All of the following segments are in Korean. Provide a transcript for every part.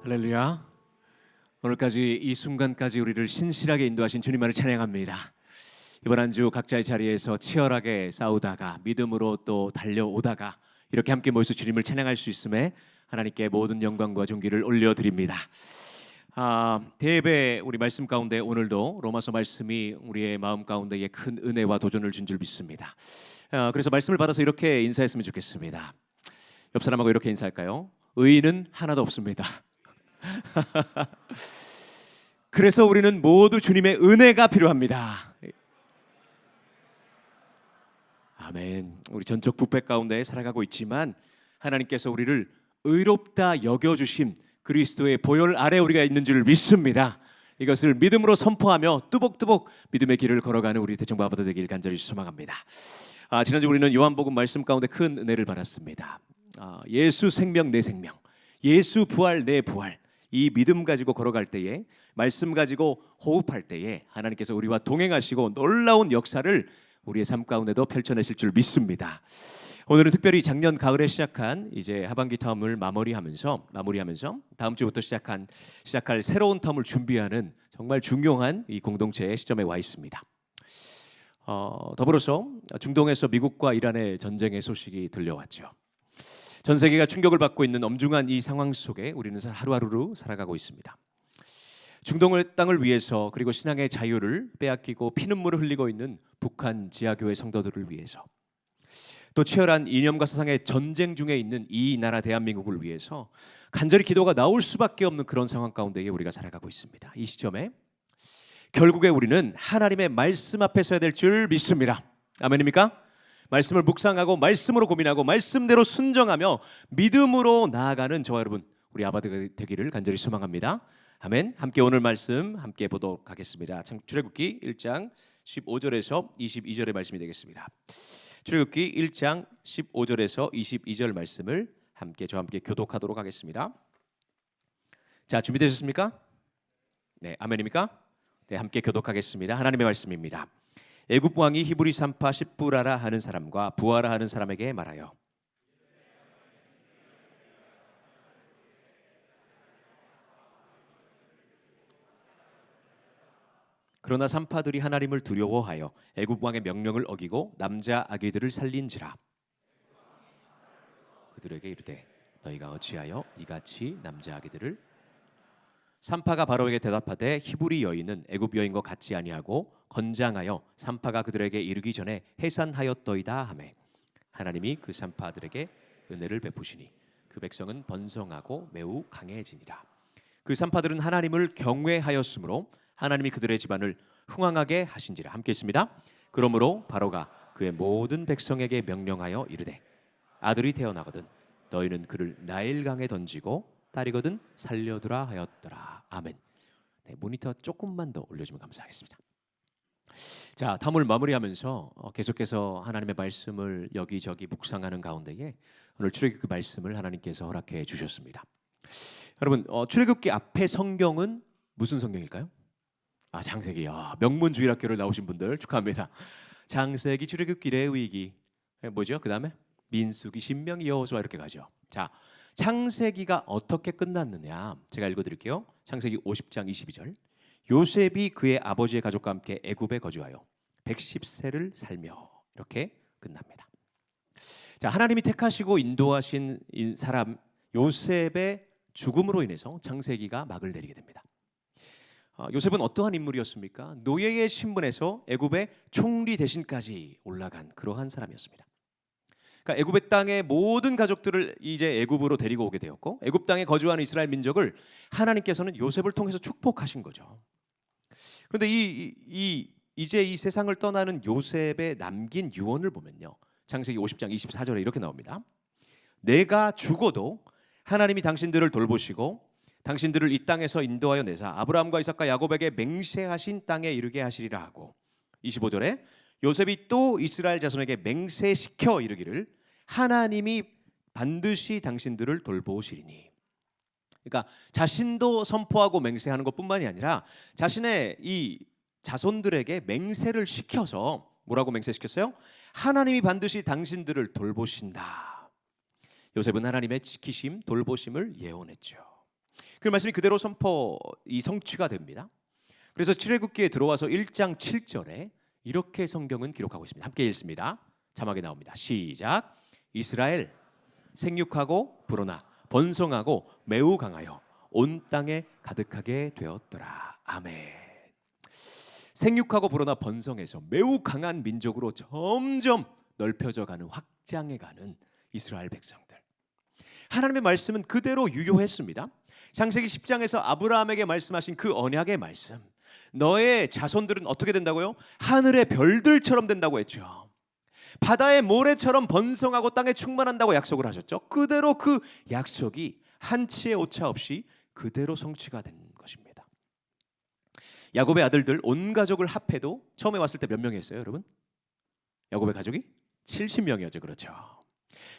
할렐루야. 오늘까지 이 순간까지 우리를 신실하게 인도하신 주님만을 찬양합니다. 이번 한 주 각자의 자리에서 치열하게 싸우다가 믿음으로 또 달려오다가 이렇게 함께 모여서 주님을 찬양할 수 있음에 하나님께 모든 영광과 존귀를 올려드립니다. 대예배 우리 말씀 가운데 오늘도 로마서 말씀이 우리의 마음 가운데에 큰 은혜와 도전을 준 줄 믿습니다. 그래서 말씀을 받아서 이렇게 인사했으면 좋겠습니다. 옆 사람하고 이렇게 인사할까요? 의인은 하나도 없습니다. 그래서 우리는 모두 주님의 은혜가 필요합니다. 아멘. 우리 전적 부패 가운데 살아가고 있지만 하나님께서 우리를 의롭다 여겨주신 그리스도의 보혈 아래 우리가 있는 줄 믿습니다. 이것을 믿음으로 선포하며 뚜벅뚜벅 믿음의 길을 걸어가는 우리 대청부 아버지 되길 간절히 소망합니다. 지난주 우리는 요한복음 말씀 가운데 큰 은혜를 받았습니다. 예수 생명 내 생명, 예수 부활 내 부활, 이 믿음 가지고 걸어갈 때에, 말씀 가지고 호흡할 때에 하나님께서 우리와 동행하시고 놀라운 역사를 우리의 삶 가운데도 펼쳐내실 줄 믿습니다. 오늘은 특별히 작년 가을에 시작한 이제 하반기 텀을 마무리하면서 다음 주부터 시작할 새로운 텀을 준비하는 정말 중요한 이 공동체의 시점에 와 있습니다. 더불어서 중동에서 미국과 이란의 전쟁의 소식이 들려왔죠. 전 세계가 충격을 받고 있는 엄중한 이 상황 속에 우리는 하루하루 살아가고 있습니다. 중동의 땅을 위해서, 그리고 신앙의 자유를 빼앗기고 피눈물을 흘리고 있는 북한 지하교회 성도들을 위해서, 또 치열한 이념과 사상의 전쟁 중에 있는 이 나라 대한민국을 위해서 간절히 기도가 나올 수밖에 없는 그런 상황 가운데에 우리가 살아가고 있습니다. 이 시점에 결국에 우리는 하나님의 말씀 앞에 서야 될 줄 믿습니다. 아멘입니까? 말씀을 묵상하고 말씀으로 고민하고 말씀대로 순정하며 믿음으로 나아가는 저와 여러분, 우리 아바드가 되기를 간절히 소망합니다. 아멘. 함께 오늘 말씀 함께 보도록 하겠습니다. 출애굽기 1장 15절에서 22절의 말씀이 되겠습니다. 출애굽기 1장 15절에서 22절 말씀을 저와 함께 교독하도록 하겠습니다. 자, 준비되셨습니까? 네, 아멘입니까? 네, 함께 교독하겠습니다. 하나님의 말씀입니다. 애굽 왕이 히브리 산파 십부라라 하는 사람과 부하라 하는 사람에게 말하여, 그러나 산파들이 하나님을 두려워하여 애굽 왕의 명령을 어기고 남자 아기들을 살린지라. 그들에게 이르되 너희가 어찌하여 이같이 남자 아기들을? 산파가 바로에게 대답하되 히브리 여인은 애굽 여인과 같지 아니하고 건장하여 산파가 그들에게 이르기 전에 해산하였더이다 하매, 하나님이 그 산파들에게 은혜를 베푸시니 그 백성은 번성하고 매우 강해지니라. 그 산파들은 하나님을 경외하였으므로 하나님이 그들의 집안을 흥왕하게 하신지라. 함께 있습니다. 그러므로 바로가 그의 모든 백성에게 명령하여 이르되 아들이 태어나거든 너희는 그를 나일강에 던지고 딸이거든 살려두라 하였더라. 아멘. 네, 모니터 조금만 더 올려주면 감사하겠습니다. 자, 탐을 마무리하면서 계속해서 하나님의 말씀을 여기저기 묵상하는 가운데에 오늘 출애굽기 말씀을 하나님께서 허락해 주셨습니다. 여러분, 출애굽기 앞에 성경은 무슨 성경일까요? 창세기. 명문주일학교를 나오신 분들 축하합니다. 창세기, 출애굽기, 레위기, 뭐죠? 그 다음에 민수기, 신명기, 여호수아 이렇게 가죠. 자, 창세기가 어떻게 끝났느냐 제가 읽어드릴게요. 창세기 50장 22절. 요셉이 그의 아버지의 가족과 함께 애굽에 거주하여 110세를 살며, 이렇게 끝납니다. 자, 하나님이 택하시고 인도하신 사람 요셉의 죽음으로 인해서 창세기가 막을 내리게 됩니다. 요셉은 어떠한 인물이었습니까? 노예의 신분에서 애굽의 총리 대신까지 올라간 그러한 사람이었습니다. 그러니까 애굽의 땅의 모든 가족들을 이제 애굽으로 데리고 오게 되었고, 애굽 땅에 거주하는 이스라엘 민족을 하나님께서는 요셉을 통해서 축복하신 거죠. 그런데 이제 이 세상을 떠나는 요셉의 남긴 유언을 보면요, 창세기 50장 24절에 이렇게 나옵니다. 내가 죽어도 하나님이 당신들을 돌보시고 당신들을 이 땅에서 인도하여 내사 아브라함과 이삭과 야곱에게 맹세하신 땅에 이르게 하시리라 하고, 25절에 요셉이 또 이스라엘 자손에게 맹세시켜 이르기를 하나님이 반드시 당신들을 돌보시리니. 그러니까 자신도 선포하고 맹세하는 것뿐만이 아니라 자신의 이 자손들에게 맹세를 시켜서 뭐라고 맹세시켰어요? 하나님이 반드시 당신들을 돌보신다. 요셉은 하나님의 지키심, 돌보심을 예언했죠. 그 말씀이 그대로 성취가 됩니다. 그래서 출애굽기에 들어와서 1장 7절에 이렇게 성경은 기록하고 있습니다. 함께 읽습니다. 자막에 나옵니다. 시작. 이스라엘 생육하고 불어나 번성하고 매우 강하여 온 땅에 가득하게 되었더라. 아멘. 생육하고 불어나 번성해서 매우 강한 민족으로 점점 넓혀져가는, 확장해가는 이스라엘 백성들. 하나님의 말씀은 그대로 유효했습니다. 창세기 10장에서 아브라함에게 말씀하신 그 언약의 말씀, 너의 자손들은 어떻게 된다고요? 하늘의 별들처럼 된다고 했죠. 바다의 모래처럼 번성하고 땅에 충만한다고 약속을 하셨죠. 그대로 그 약속이 한치의 오차 없이 그대로 성취가 된 것입니다. 야곱의 아들들 온 가족을 합해도 처음에 왔을 때 몇 명이었어요, 여러분? 야곱의 가족이 70명이었죠. 그렇죠.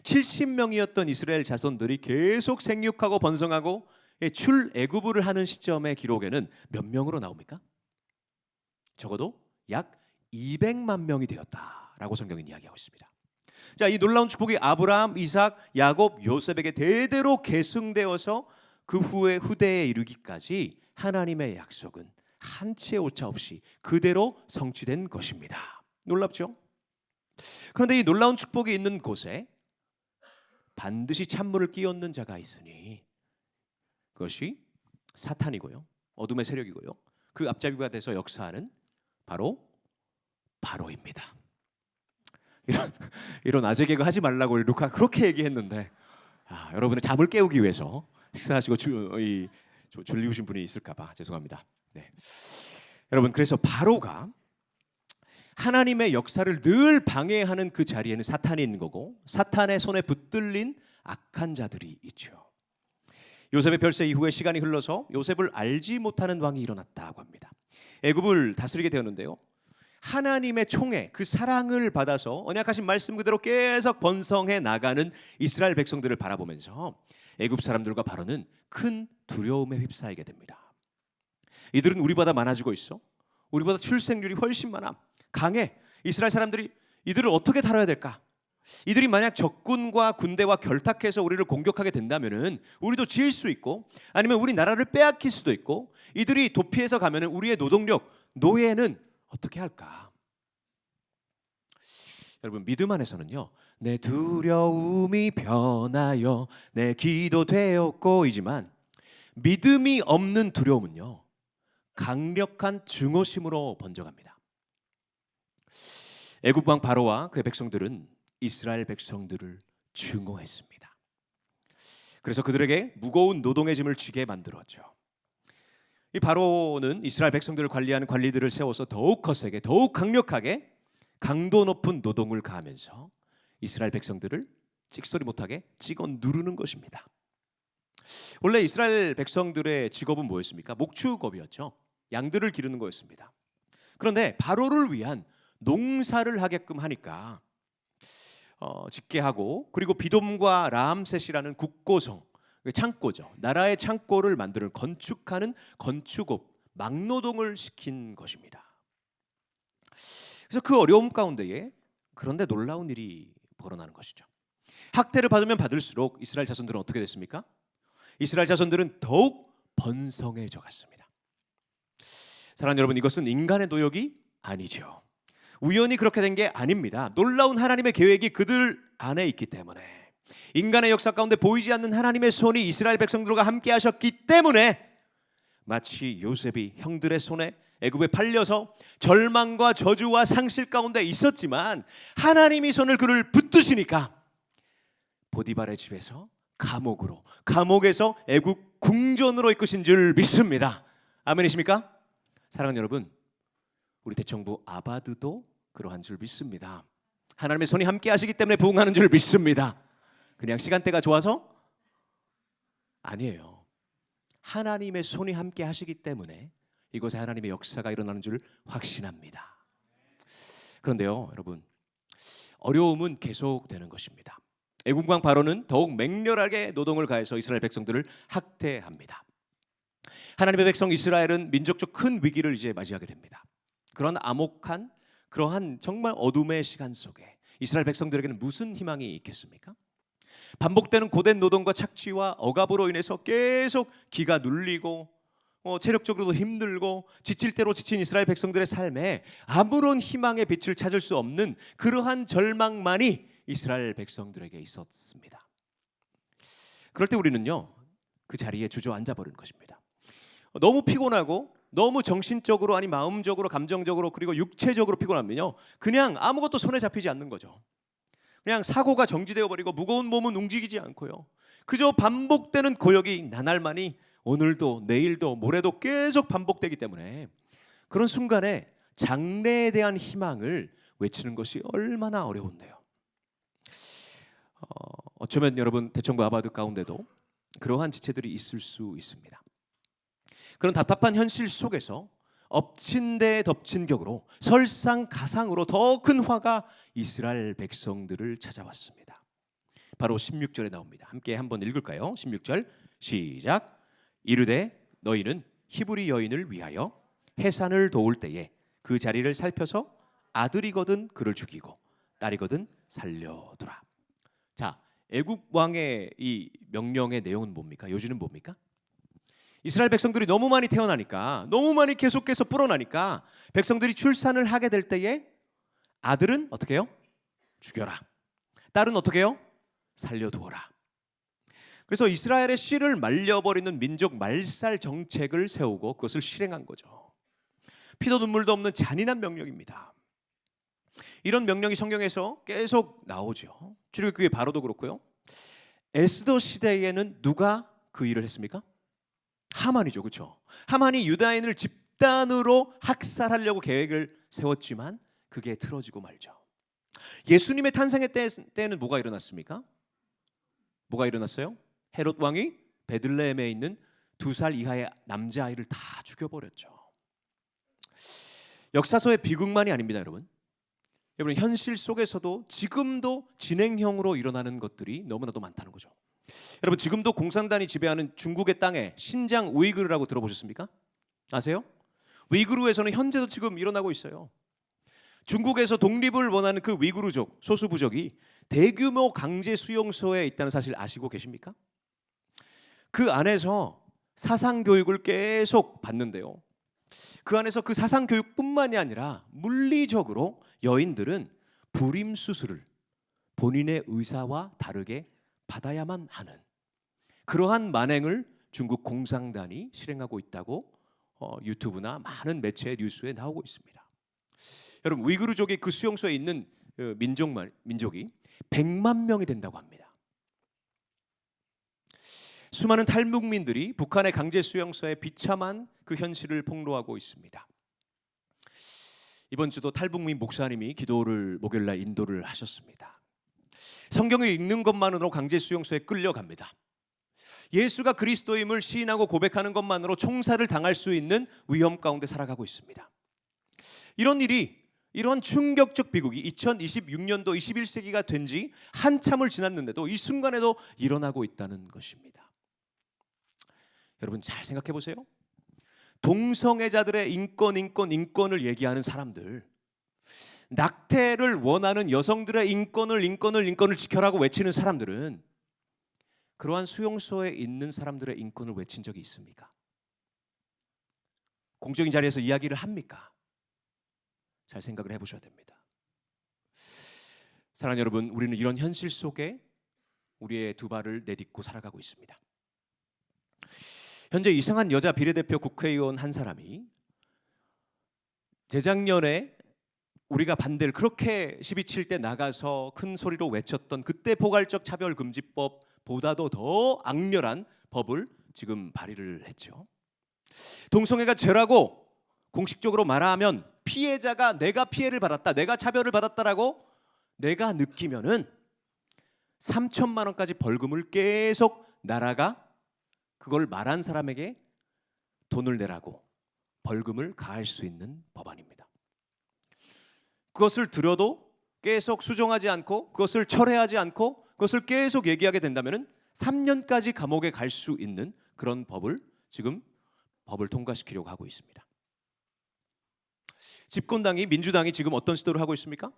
70명이었던 이스라엘 자손들이 계속 생육하고 번성하고 출애굽을 하는 시점의 기록에는 몇 명으로 나옵니까? 적어도 약 200만 명이 되었다라고 성경은 이야기하고 있습니다. 자, 이 놀라운 축복이 아브라함, 이삭, 야곱, 요셉에게 대대로 계승되어서 그 후대에 이르기까지 하나님의 약속은 한치의 오차 없이 그대로 성취된 것입니다. 놀랍죠? 그런데 이 놀라운 축복이 있는 곳에 반드시 찬물을 끼얹는 자가 있으니 그것이 사탄이고요, 어둠의 세력이고요, 그 앞잡이가 돼서 역사하는 바로 바로입니다. 이런 아재 개그 하지 말라고 우리 루카 그렇게 얘기했는데 여러분의 잠을 깨우기 위해서 식사하시고 졸리우신 분이 있을까봐 죄송합니다. 네. 여러분, 그래서 바로가 하나님의 역사를 늘 방해하는 그 자리에는 사탄이 있는 거고, 사탄의 손에 붙들린 악한 자들이 있죠. 요셉의 별세 이후에 시간이 흘러서 요셉을 알지 못하는 왕이 일어났다고 합니다. 애굽을 다스리게 되었는데요, 하나님의 총애, 그 사랑을 받아서 언약하신 말씀 그대로 계속 번성해 나가는 이스라엘 백성들을 바라보면서 애굽 사람들과 바로는 큰 두려움에 휩싸이게 됩니다. 이들은 우리보다 많아지고 있어, 우리보다 출생률이 훨씬 많아, 강해. 이스라엘 사람들이 이들을 어떻게 다뤄야 될까? 이들이 만약 적군과 군대와 결탁해서 우리를 공격하게 된다면은 우리도 지을 수 있고, 아니면 우리 나라를 빼앗길 수도 있고, 이들이 도피해서 가면은 우리의 노동력, 노예는 어떻게 할까? 여러분, 믿음 안에서는요, 내 두려움이 변하여 내 기도 되었고이지만 믿음이 없는 두려움은요, 강력한 증오심으로 번져갑니다. 애굽 왕 바로와 그의 백성들은 이스라엘 백성들을 증오했습니다. 그래서 그들에게 무거운 노동의 짐을 쥐게 만들었죠. 이 바로는 이스라엘 백성들을 관리하는 관리들을 세워서 더욱 거세게, 더욱 강력하게 강도 높은 노동을 가하면서 이스라엘 백성들을 찍소리 못하게 찍어 누르는 것입니다. 원래 이스라엘 백성들의 직업은 뭐였습니까? 목축업이었죠. 양들을 기르는 거였습니다. 그런데 바로를 위한 농사를 하게끔 하니까 짓게 하고, 그리고 비돔과 라암셋이라는 국고성, 창고죠, 나라의 창고를 만드는 건축하는 건축업, 막노동을 시킨 것입니다. 그래서 그 어려움 가운데에 그런데 놀라운 일이 벌어나는 것이죠. 학대를 받으면 받을수록 이스라엘 자손들은 어떻게 됐습니까? 이스라엘 자손들은 더욱 번성해져 갔습니다. 사랑하는 여러분, 이것은 인간의 노력이 아니죠. 우연히 그렇게 된 게 아닙니다. 놀라운 하나님의 계획이 그들 안에 있기 때문에, 인간의 역사 가운데 보이지 않는 하나님의 손이 이스라엘 백성들과 함께 하셨기 때문에, 마치 요셉이 형들의 손에 애굽에 팔려서 절망과 저주와 상실 가운데 있었지만 하나님이 손을 그를 붙드시니까 보디발의 집에서 감옥에서 애굽 궁전으로 이끄신 줄 믿습니다. 아멘이십니까? 사랑하는 여러분, 우리 대청부 아바드도 그러한 줄 믿습니다. 하나님의 손이 함께 하시기 때문에 부흥하는 줄 믿습니다. 그냥 시간대가 좋아서? 아니에요. 하나님의 손이 함께 하시기 때문에 이곳에 하나님의 역사가 일어나는 줄 확신합니다. 그런데요, 여러분, 어려움은 계속되는 것입니다. 애굽 왕 바로는 더욱 맹렬하게 노동을 가해서 이스라엘 백성들을 학대합니다. 하나님의 백성 이스라엘은 민족적 큰 위기를 이제 맞이하게 됩니다. 그런 암혹한, 그러한 정말 어둠의 시간 속에 이스라엘 백성들에게는 무슨 희망이 있겠습니까? 반복되는 고된 노동과 착취와 억압으로 인해서 계속 기가 눌리고 체력적으로도 힘들고 지칠 대로 지친 이스라엘 백성들의 삶에 아무런 희망의 빛을 찾을 수 없는 그러한 절망만이 이스라엘 백성들에게 있었습니다. 그럴 때 우리는요, 그 자리에 주저앉아 버리는 것입니다. 너무 피곤하고 너무 정신적으로 아니 마음적으로 감정적으로 그리고 육체적으로 피곤하면요, 그냥 아무것도 손에 잡히지 않는 거죠. 그냥 사고가 정지되어 버리고 무거운 몸은 움직이지 않고요, 그저 반복되는 고역이 나날만이 오늘도 내일도 모레도 계속 반복되기 때문에 그런 순간에 장래에 대한 희망을 외치는 것이 얼마나 어려운데요. 어쩌면 여러분 대청과 아바드 가운데도 그러한 지체들이 있을 수 있습니다. 그런 답답한 현실 속에서 엎친 데 덮친 격으로 설상가상으로 더 큰 화가 이스라엘 백성들을 찾아왔습니다. 바로 16절에 나옵니다. 함께 한번 읽을까요? 16절 시작. 이르되 너희는 히브리 여인을 위하여 해산을 도울 때에 그 자리를 살펴서 아들이거든 그를 죽이고 딸이거든 살려두라. 자, 애굽 왕의 이 명령의 내용은 뭡니까? 요지는 뭡니까? 이스라엘 백성들이 너무 많이 태어나니까, 너무 많이 계속해서 불어나니까 백성들이 출산을 하게 될 때에 아들은 어떻게 해요? 죽여라. 딸은 어떻게 해요? 살려두어라. 그래서 이스라엘의 씨를 말려버리는 민족 말살 정책을 세우고 그것을 실행한 거죠. 피도 눈물도 없는 잔인한 명령입니다. 이런 명령이 성경에서 계속 나오죠. 출애굽기에 바로도 그렇고요. 에스더 시대에는 누가 그 일을 했습니까? 하만이죠, 그렇죠? 하만이 유다인을 집단으로 학살하려고 계획을 세웠지만 그게 틀어지고 말죠. 예수님의 탄생의 때는 뭐가 일어났습니까? 뭐가 일어났어요? 헤롯 왕이 베들레헴에 있는 2살 이하의 남자아이를 다 죽여버렸죠. 역사서의 비극만이 아닙니다, 여러분. 여러분, 현실 속에서도 지금도 진행형으로 일어나는 것들이 너무나도 많다는 거죠. 여러분, 지금도 공산당이 지배하는 중국의 땅에 신장 우이그르라고 들어보셨습니까? 아세요? 우이그르에서는 현재도 지금 일어나고 있어요. 중국에서 독립을 원하는 그 위구르족 소수부족이 대규모 강제 수용소에 있다는 사실 아시고 계십니까? 그 안에서 사상교육을 계속 받는데요, 그 안에서 그 사상교육뿐만이 아니라 물리적으로 여인들은 불임수술을 본인의 의사와 다르게 받아야만 하는 그러한 만행을 중국 공산당이 실행하고 있다고 유튜브나 많은 매체 뉴스에 나오고 있습니다. 여러분, 우이그르족이 그 수용소에 있는 민족이 100만 명이 된다고 합니다. 수많은 탈북민들이 북한의 강제 수용소에 비참한 그 현실을 폭로하고 있습니다. 이번 주도 탈북민 목사님이 기도를 목요일날 인도를 하셨습니다. 성경을 읽는 것만으로 강제 수용소에 끌려갑니다. 예수가 그리스도임을 시인하고 고백하는 것만으로 총살을 당할 수 있는 위험 가운데 살아가고 있습니다. 이런 충격적 비극이 2026년도 21세기가 된 지 한참을 지났는데도 이 순간에도 일어나고 있다는 것입니다. 여러분, 잘 생각해 보세요. 동성애자들의 인권을 얘기하는 사람들, 낙태를 원하는 여성들의 인권을 지켜라고 외치는 사람들은 그러한 수용소에 있는 사람들의 인권을 외친 적이 있습니까? 공적인 자리에서 이야기를 합니까? 잘 생각을 해보셔야 됩니다. 사랑하는 여러분, 우리는 이런 현실 속에 우리의 두 발을 내딛고 살아가고 있습니다. 현재 이상한 여자 비례대표 국회의원 한 사람이 재작년에 우리가 반대를 그렇게 시비 칠 때 나가서 큰 소리로 외쳤던 그때 포괄적 차별금지법보다도 더 악렬한 법을 지금 발의를 했죠. 동성애가 죄라고 공식적으로 말하면 피해자가 내가 피해를 받았다, 내가 차별을 받았다라고 내가 느끼면은 3천만 원까지 벌금을 계속 나라가 그걸 말한 사람에게 돈을 내라고 벌금을 가할 수 있는 법안입니다. 그것을 들어도 계속 수정하지 않고 그것을 철회하지 않고 그것을 계속 얘기하게 된다면 3년까지 감옥에 갈 수 있는 그런 법을 통과시키려고 하고 있습니다. 집권당이 민주당이 지금 어떤 시도를 하고 있습니까?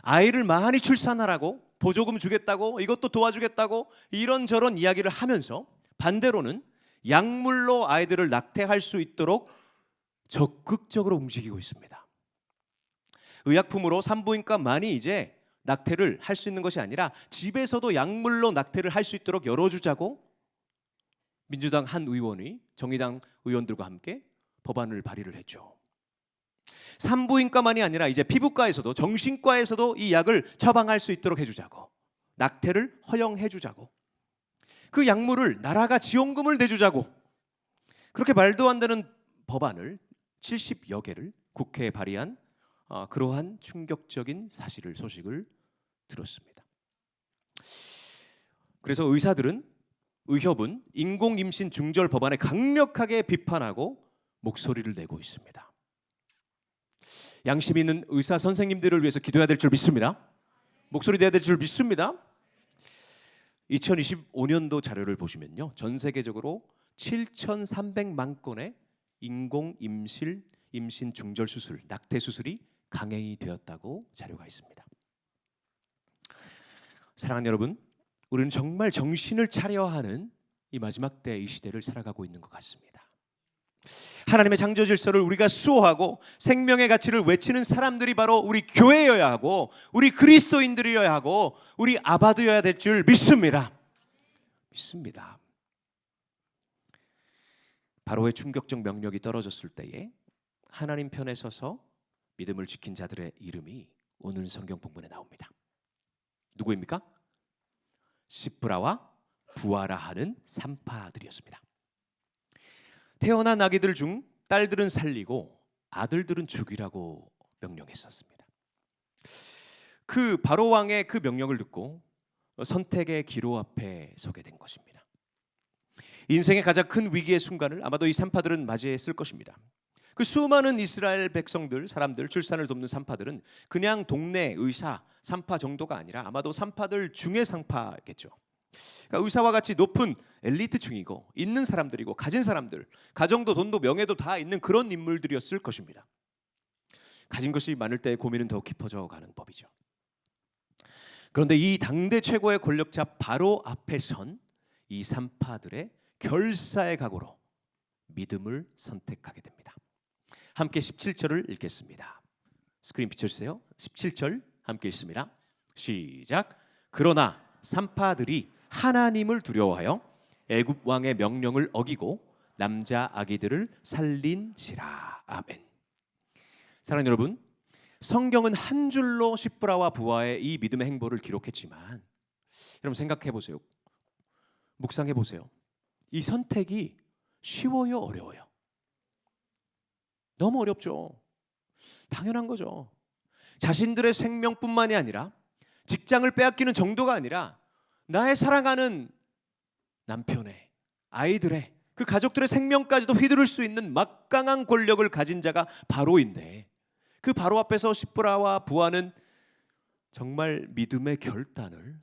아이를 많이 출산하라고 보조금 주겠다고, 이것도 도와주겠다고 이런저런 이야기를 하면서 반대로는 약물로 아이들을 낙태할 수 있도록 적극적으로 움직이고 있습니다. 의약품으로 산부인과만이 이제 낙태를 할 수 있는 것이 아니라 집에서도 약물로 낙태를 할 수 있도록 열어주자고 민주당 한 의원이 정의당 의원들과 함께 법안을 발의를 했죠. 산부인과만이 아니라 이제 피부과에서도 정신과에서도 이 약을 처방할 수 있도록 해주자고, 낙태를 허용해주자고, 그 약물을 나라가 지원금을 내주자고, 그렇게 말도 안 되는 법안을 70여 개를 국회에 발의한 그러한 충격적인 소식을 들었습니다. 그래서 의협은 인공임신 중절 법안에 강력하게 비판하고 목소리를 내고 있습니다. 양심 있는 의사 선생님들을 위해서 기도해야 될 줄 믿습니다. 목소리 내야 될 줄 믿습니다. 2025년도 자료를 보시면요, 전 세계적으로 7,300만 건의 인공임신 중절 수술, 낙태 수술이 강행이 되었다고 자료가 있습니다. 사랑하는 여러분, 우리는 정말 정신을 차려야 하는 이 마지막 때 이 시대를 살아가고 있는 것 같습니다. 하나님의 창조 질서를 우리가 수호하고 생명의 가치를 외치는 사람들이 바로 우리 교회여야 하고, 우리 그리스도인들이어야 하고, 우리 아바드여야 될 줄 믿습니다. 바로의 충격적 명령이 떨어졌을 때에 하나님 편에 서서 믿음을 지킨 자들의 이름이 오늘 성경 본문에 나옵니다. 누구입니까? 시브라와 부아라 하는 산파들이었습니다. 태어난 아기들 중 딸들은 살리고 아들들은 죽이라고 명령했었습니다. 그 바로 왕의 그 명령을 듣고 선택의 기로 앞에 서게 된 것입니다. 인생의 가장 큰 위기의 순간을 아마도 이 산파들은 맞이했을 것입니다. 그 수많은 이스라엘 사람들 출산을 돕는 산파들은 그냥 동네 의사 산파 정도가 아니라 아마도 산파들 중의 산파겠죠. 그러니까 의사와 같이 높은 엘리트층이고 있는 사람들이고 가진 사람들, 가정도 돈도 명예도 다 있는 그런 인물들이었을 것입니다. 가진 것이 많을 때 고민은 더욱 깊어져 가는 법이죠. 그런데 이 당대 최고의 권력자 바로 앞에 선 이 산파들의 결사의 각오로 믿음을 선택하게 됩니다. 함께 17절을 읽겠습니다. 스크린 비춰주세요. 17절 함께 읽습니다. 시작. 그러나 산파들이 하나님을 두려워하여 애굽 왕의 명령을 어기고 남자 아기들을 살린지라. 아멘. 사랑하는 여러분, 성경은 한 줄로 시브라와 부아의 이 믿음의 행보를 기록했지만 여러분 생각해 보세요. 묵상해 보세요. 이 선택이 쉬워요, 어려워요? 너무 어렵죠. 당연한 거죠. 자신들의 생명뿐만이 아니라 직장을 빼앗기는 정도가 아니라 나의 사랑하는 남편의, 아이들의, 그 가족들의 생명까지도 휘두를 수 있는 막강한 권력을 가진 자가 바로인데, 그 바로 앞에서 시브라와 부아는 정말 믿음의 결단을,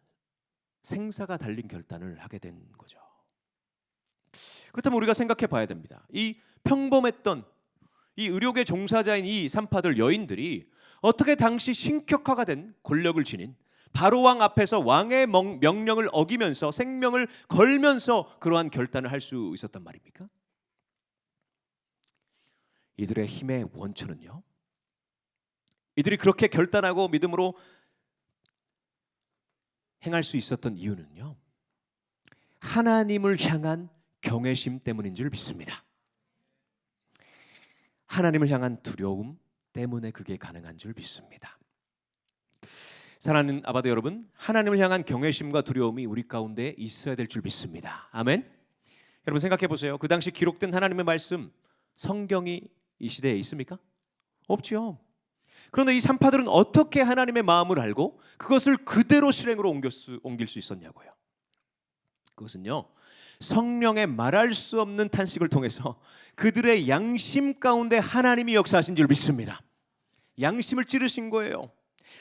생사가 달린 결단을 하게 된 거죠. 그렇다면 우리가 생각해 봐야 됩니다. 이 평범했던 이 의료계 종사자인 이 산파들 여인들이 어떻게 당시 신격화가 된 권력을 지닌 바로 왕 앞에서 왕의 명령을 어기면서 생명을 걸면서 그러한 결단을 할 수 있었단 말입니까? 이들의 힘의 원천은요, 이들이 그렇게 결단하고 믿음으로 행할 수 있었던 이유는요, 하나님을 향한 경외심 때문인 줄 믿습니다. 하나님을 향한 두려움 때문에 그게 가능한 줄 믿습니다. 사랑하는 아바드 여러분, 하나님을 향한 경외심과 두려움이 우리 가운데 있어야 될 줄 믿습니다. 아멘. 여러분 생각해 보세요. 그 당시 기록된 하나님의 말씀, 성경이 이 시대에 있습니까? 없지요. 그런데 이 산파들은 어떻게 하나님의 마음을 알고 그것을 그대로 실행으로 옮길 수 있었냐고요. 그것은요, 성령의 말할 수 없는 탄식을 통해서 그들의 양심 가운데 하나님이 역사하신 줄 믿습니다. 양심을 찌르신 거예요.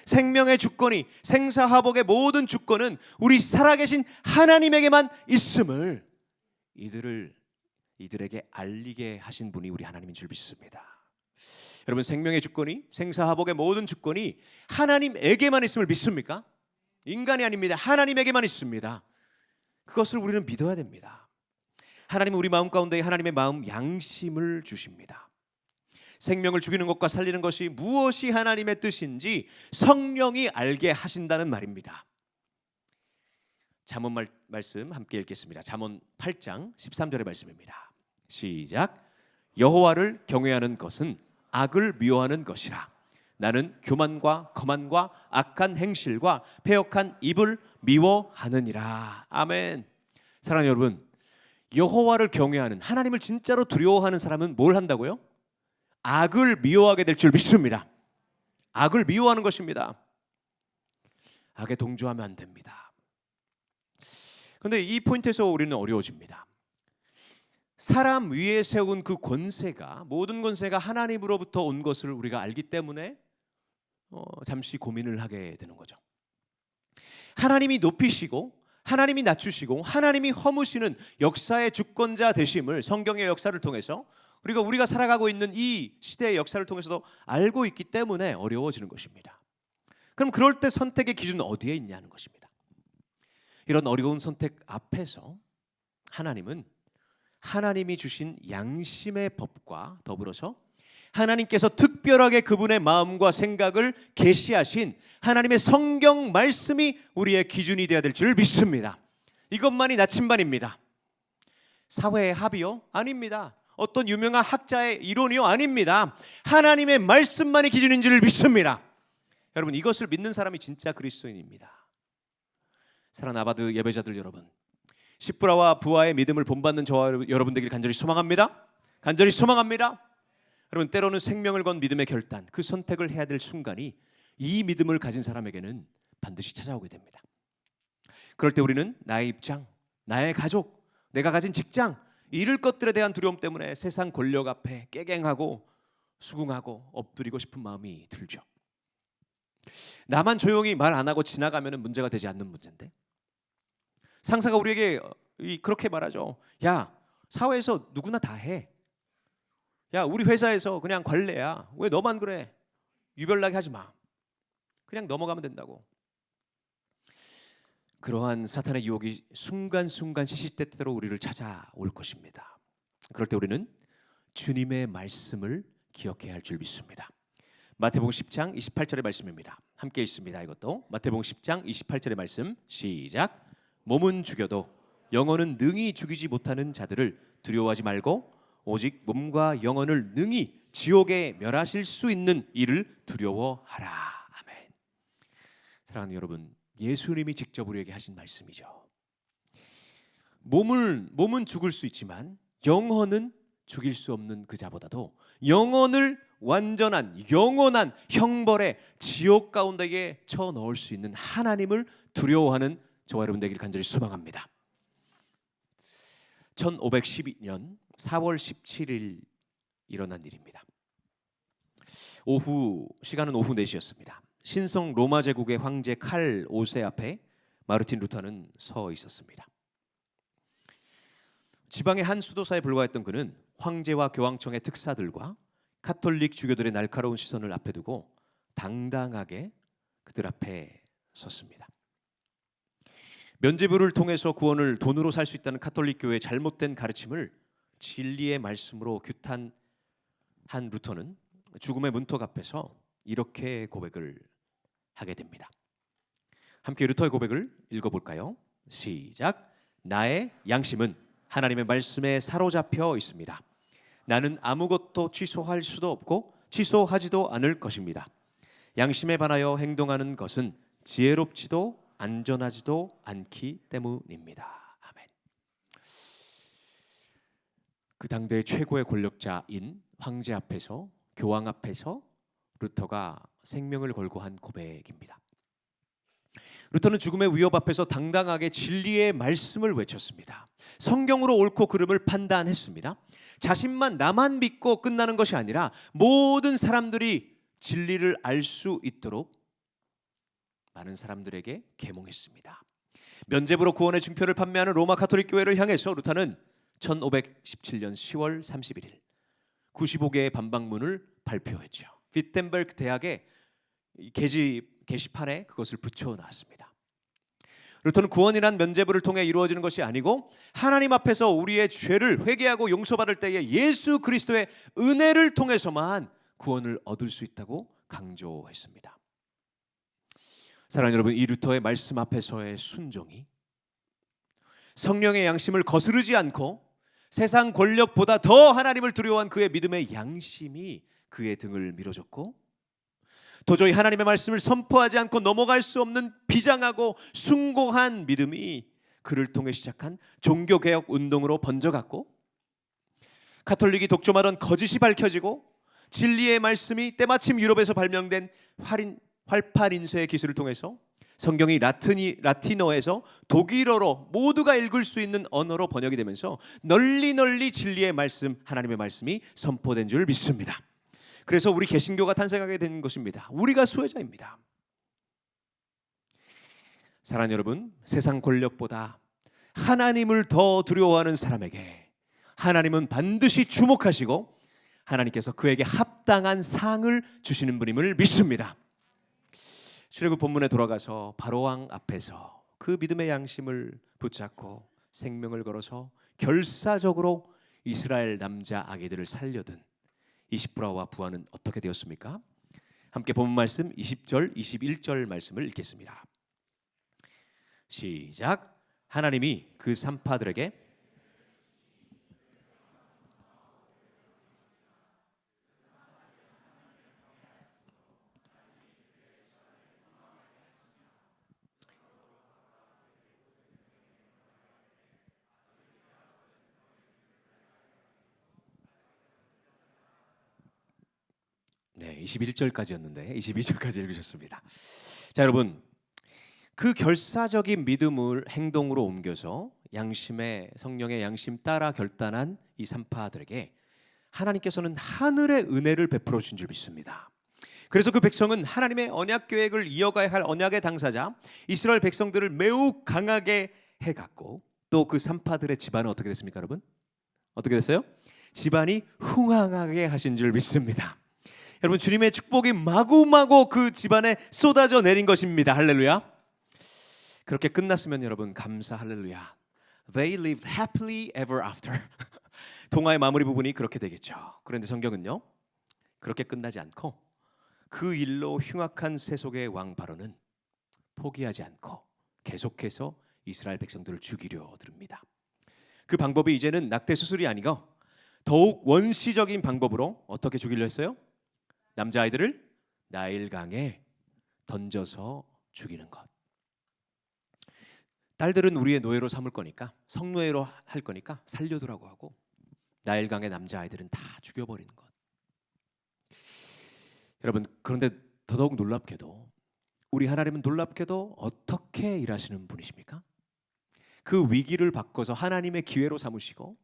생명의 주권이, 생사화복의 모든 주권은 우리 살아계신 하나님에게만 있음을 이들에게 알리게 하신 분이 우리 하나님인 줄 믿습니다. 여러분, 생명의 주권이, 생사화복의 모든 주권이 하나님에게만 있음을 믿습니까? 인간이 아닙니다. 하나님에게만 있습니다. 그것을 우리는 믿어야 됩니다. 하나님은 우리 마음 가운데 하나님의 마음 양심을 주십니다. 생명을 죽이는 것과 살리는 것이 무엇이 하나님의 뜻인지 성령이 알게 하신다는 말입니다. 잠언 말씀 함께 읽겠습니다. 잠언 8장 13절의 말씀입니다. 시작. 여호와를 경외하는 것은 악을 미워하는 것이라. 나는 교만과 거만과 악한 행실과 패역한 입을 미워하느니라. 아멘. 사랑하는 여러분, 여호와를 경외하는, 하나님을 진짜로 두려워하는 사람은 뭘 한다고요? 악을 미워하게 될 줄 믿습니다. 악을 미워하는 것입니다. 악에 동조하면 안 됩니다. 그런데 이 포인트에서 우리는 어려워집니다. 사람 위에 세운 그 권세가, 모든 권세가 하나님으로부터 온 것을 우리가 알기 때문에 잠시 고민을 하게 되는 거죠. 하나님이 높이시고 하나님이 낮추시고 하나님이 허무시는 역사의 주권자 되심을 성경의 역사를 통해서 우리가 살아가고 있는 이 시대의 역사를 통해서도 알고 있기 때문에 어려워지는 것입니다. 그럼 그럴 때 선택의 기준은 어디에 있냐는 것입니다. 이런 어려운 선택 앞에서 하나님은 하나님이 주신 양심의 법과 더불어서 하나님께서 특별하게 그분의 마음과 생각을 계시하신 하나님의 성경 말씀이 우리의 기준이 되어야 될 줄 믿습니다. 이것만이 나침반입니다. 사회의 합의요? 아닙니다. 어떤 유명한 학자의 이론이요? 아닙니다. 하나님의 말씀만이 기준인 줄 믿습니다. 여러분, 이것을 믿는 사람이 진짜 그리스도인입니다. 사랑하는 아바드 예배자들 여러분, 십부라와 부하의 믿음을 본받는 저와 여러분 되길 간절히 소망합니다. 간절히 소망합니다. 여러분, 때로는 생명을 건 믿음의 결단, 그 선택을 해야 될 순간이 이 믿음을 가진 사람에게는 반드시 찾아오게 됩니다. 그럴 때 우리는 나의 입장, 나의 가족, 내가 가진 직장, 잃을 것들에 대한 두려움 때문에 세상 권력 앞에 깨갱하고 수긍하고 엎드리고 싶은 마음이 들죠. 나만 조용히 말 안 하고 지나가면 문제가 되지 않는 문제인데, 상사가 우리에게 그렇게 말하죠. 야, 사회에서 누구나 다 해. 야, 우리 회사에서 그냥 관례야. 왜 너만 그래? 유별나게 하지 마. 그냥 넘어가면 된다고. 그러한 사탄의 유혹이 순간순간 시시때때로 우리를 찾아올 것입니다. 그럴 때 우리는 주님의 말씀을 기억해야 할 줄 믿습니다. 마태복음 10장 28절의 말씀입니다. 함께 읽습니다. 이것도 마태복음 10장 28절의 말씀 시작. 몸은 죽여도 영혼은 능히 죽이지 못하는 자들을 두려워하지 말고 오직 몸과 영혼을 능히 지옥에 멸하실 수 있는 이를 두려워하라. 아멘. 사랑하는 여러분, 예수님이 직접 우리에게 하신 말씀이죠. 몸은 죽을 수 있지만 영혼은 죽일 수 없는 그 자보다도 영혼을 완전한 영원한 형벌의 지옥 가운데에 쳐넣을 수 있는 하나님을 두려워하는 저와 여러분 되기를 간절히 소망합니다. 1512년 4월 17일 일어난 일입니다. 시간은 오후 4시였습니다. 신성 로마 제국의 황제 칼 5세 앞에 마르틴 루터는 서 있었습니다. 지방의 한 수도사에 불과했던 그는 황제와 교황청의 특사들과 카톨릭 주교들의 날카로운 시선을 앞에 두고 당당하게 그들 앞에 섰습니다. 면죄부를 통해서 구원을 돈으로 살 수 있다는 카톨릭 교회의 잘못된 가르침을 진리의 말씀으로 규탄한 루터는 죽음의 문턱 앞에서 이렇게 고백을 하게 됩니다. 함께 루터의 고백을 읽어볼까요? 시작. 나의 양심은 하나님의 말씀에 사로잡혀 있습니다. 나는 아무것도 취소할 수도 없고 취소하지도 않을 것입니다. 양심에 반하여 행동하는 것은 지혜롭지도 안전하지도 않기 때문입니다. 아멘. 그 당대의 최고의 권력자인 황제 앞에서, 교황 앞에서 루터가 생명을 걸고 한 고백입니다. 루터는 죽음의 위협 앞에서 당당하게 진리의 말씀을 외쳤습니다. 성경으로 옳고 그름을 판단했습니다. 자신만 나만 믿고 끝나는 것이 아니라 모든 사람들이 진리를 알 수 있도록 많은 사람들에게 계몽했습니다. 면죄부로 구원의 증표를 판매하는 로마 가톨릭 교회를 향해서 루터는 1517년 10월 31일 95개의 반박문을 발표했죠. 비텐베르크 대학의 게시판에 그것을 붙여놨습니다. 루터는 구원이란 면죄부를 통해 이루어지는 것이 아니고 하나님 앞에서 우리의 죄를 회개하고 용서받을 때에 예수 그리스도의 은혜를 통해서만 구원을 얻을 수 있다고 강조했습니다. 사랑하는 여러분, 이 루터의 말씀 앞에서의 순종이 성령의 양심을 거스르지 않고 세상 권력보다 더 하나님을 두려워한 그의 믿음의 양심이 그의 등을 밀어줬고, 도저히 하나님의 말씀을 선포하지 않고 넘어갈 수 없는 비장하고 숭고한 믿음이 그를 통해 시작한 종교개혁 운동으로 번져갔고, 가톨릭이 독점하던 거짓이 밝혀지고 진리의 말씀이 때마침 유럽에서 발명된 활판인쇄의 기술을 통해서 성경이 라틴어에서 독일어로 모두가 읽을 수 있는 언어로 번역이 되면서 널리 진리의 말씀, 하나님의 말씀이 선포된 줄 믿습니다. 그래서 우리 개신교가 탄생하게 된 것입니다. 우리가 수혜자입니다. 사랑하는 여러분, 세상 권력보다 하나님을 더 두려워하는 사람에게 하나님은 반드시 주목하시고 하나님께서 그에게 합당한 상을 주시는 분임을 믿습니다. 출애굽 본문에 돌아가서 바로왕 앞에서 그 믿음의 양심을 붙잡고 생명을 걸어서 결사적으로 이스라엘 남자 아기들을 살려든 이십브라와 부하는 어떻게 되었습니까? 함께 본문 말씀 20절 21절 말씀을 읽겠습니다. 시작. 하나님이 그 산파들에게 네, 21절까지였는데 22절까지 읽으셨습니다. 자, 여러분, 그 결사적인 믿음을 행동으로 옮겨서 양심의 성령의 양심 따라 결단한 이 산파들에게 하나님께서는 하늘의 은혜를 베풀어 준 줄 믿습니다. 그래서 그 백성은 하나님의 언약 계획을 이어가야 할 언약의 당사자 이스라엘 백성들을 매우 강하게 해갔고, 또 그 산파들의 집안은 어떻게 됐습니까, 여러분? 어떻게 됐어요? 집안이 흥황하게 하신 줄 믿습니다. 여러분, 주님의 축복이 마구마구 그 집안에 쏟아져 내린 것입니다. 할렐루야. 그렇게 끝났으면 여러분 감사 할렐루야. They lived happily ever after. 동화의 마무리 부분이 그렇게 되겠죠. 그런데 성경은요, 그렇게 끝나지 않고 그 일로 흉악한 세속의 왕 바로는 포기하지 않고 계속해서 이스라엘 백성들을 죽이려 듭니다. 그 방법이 이제는 낙태 수술이 아니고 더욱 원시적인 방법으로 어떻게 죽이려 했어요? 남자아이들을 나일강에 던져서 죽이는 것. 딸들은 우리의 노예로 삼을 거니까, 성노예로 할 거니까 살려두라고 하고, 나일강의 남자아이들은 다 죽여버리는 것. 여러분, 그런데 더더욱 놀랍게도 우리 하나님은 놀랍게도 어떻게 일하시는 분이십니까? 그 위기를 바꿔서 하나님의 기회로 삼으시고,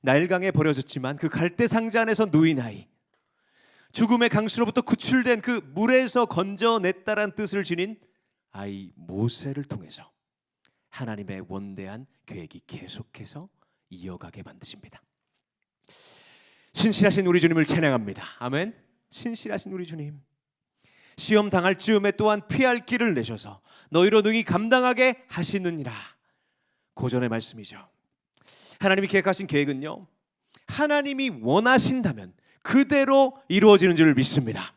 나일강에 버려졌지만 그 갈대 상자 안에서 누인 아이, 죽음의 강수로부터 구출된 그 물에서 건져냈다란 뜻을 지닌 아이 모세를 통해서 하나님의 원대한 계획이 계속해서 이어가게 만드십니다. 신실하신 우리 주님을 찬양합니다. 아멘. 신실하신 우리 주님, 시험 당할 즈음에 또한 피할 길을 내셔서 너희로 능히 감당하게 하시느니라. 고전의 말씀이죠. 하나님이 계획하신 계획은요, 하나님이 원하신다면 그대로 이루어지는 줄 믿습니다.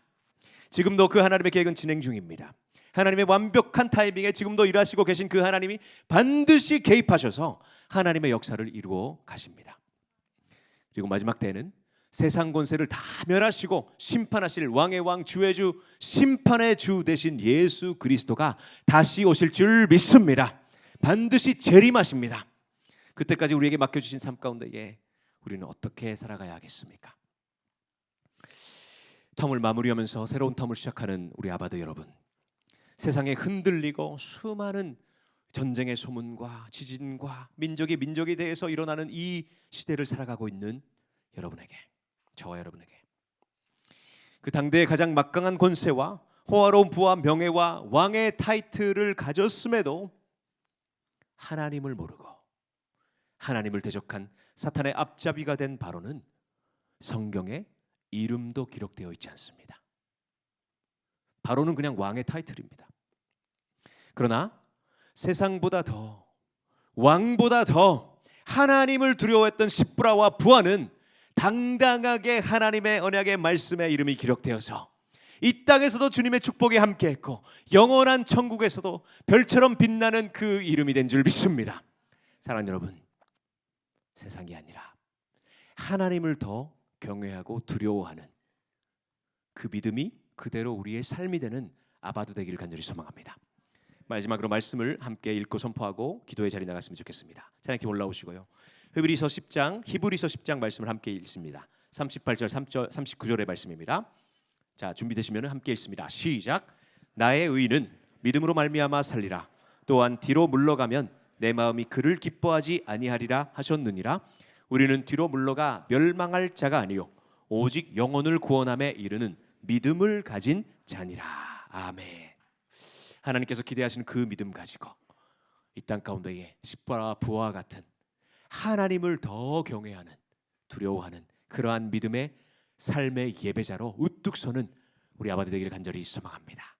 지금도 그 하나님의 계획은 진행 중입니다. 하나님의 완벽한 타이밍에 지금도 일하시고 계신 그 하나님이 반드시 개입하셔서 하나님의 역사를 이루어 가십니다. 그리고 마지막 때에는 세상 권세를 다 멸하시고 심판하실 왕의 왕 주의 주 심판의 주 되신 예수 그리스도가 다시 오실 줄 믿습니다. 반드시 재림하십니다. 그때까지 우리에게 맡겨주신 삶 가운데에 우리는 어떻게 살아가야 하겠습니까? 텀을 마무리하면서 새로운 텀을 시작하는 우리 아바드 여러분, 세상에 흔들리고 수많은 전쟁의 소문과 지진과 민족이 대해서 일어나는 이 시대를 살아가고 있는 여러분에게, 저와 여러분에게 그 당대의 가장 막강한 권세와 호화로운 부와 명예와 왕의 타이틀을 가졌음에도 하나님을 모르고 하나님을 대적한 사탄의 앞잡이가 된 바로는 성경에 이름도 기록되어 있지 않습니다. 바로는 그냥 왕의 타이틀입니다. 그러나 세상보다 더, 왕보다 더 하나님을 두려워했던 십부라와 부하는 당당하게 하나님의 언약의 말씀에 이름이 기록되어서 이 땅에서도 주님의 축복에 함께했고 영원한 천국에서도 별처럼 빛나는 그 이름이 된 줄 믿습니다. 사랑하는 여러분, 세상이 아니라 하나님을 더 경외하고 두려워하는 그 믿음이 그대로 우리의 삶이 되는 아바도 되기를 간절히 소망합니다. 마지막으로 말씀을 함께 읽고 선포하고 기도의 자리 나갔으면 좋겠습니다. 찬양팀 올라오시고요. 히브리서 10장 말씀을 함께 읽습니다. 38절 39절의 말씀입니다. 자, 준비되시면 함께 읽습니다. 시작. 나의 의는 믿음으로 말미암아 살리라. 또한 뒤로 물러가면 내 마음이 그를 기뻐하지 아니하리라 하셨느니라. 우리는 뒤로 물러가 멸망할 자가 아니요 오직 영혼을 구원함에 이르는 믿음을 가진 자니라. 아멘. 하나님께서 기대하시는 그 믿음 가지고 이 땅 가운데에 십부와 부와 같은 하나님을 더 경외하는, 두려워하는 그러한 믿음의 삶의 예배자로 우뚝 서는 우리 아바들 되기를 간절히 소망합니다.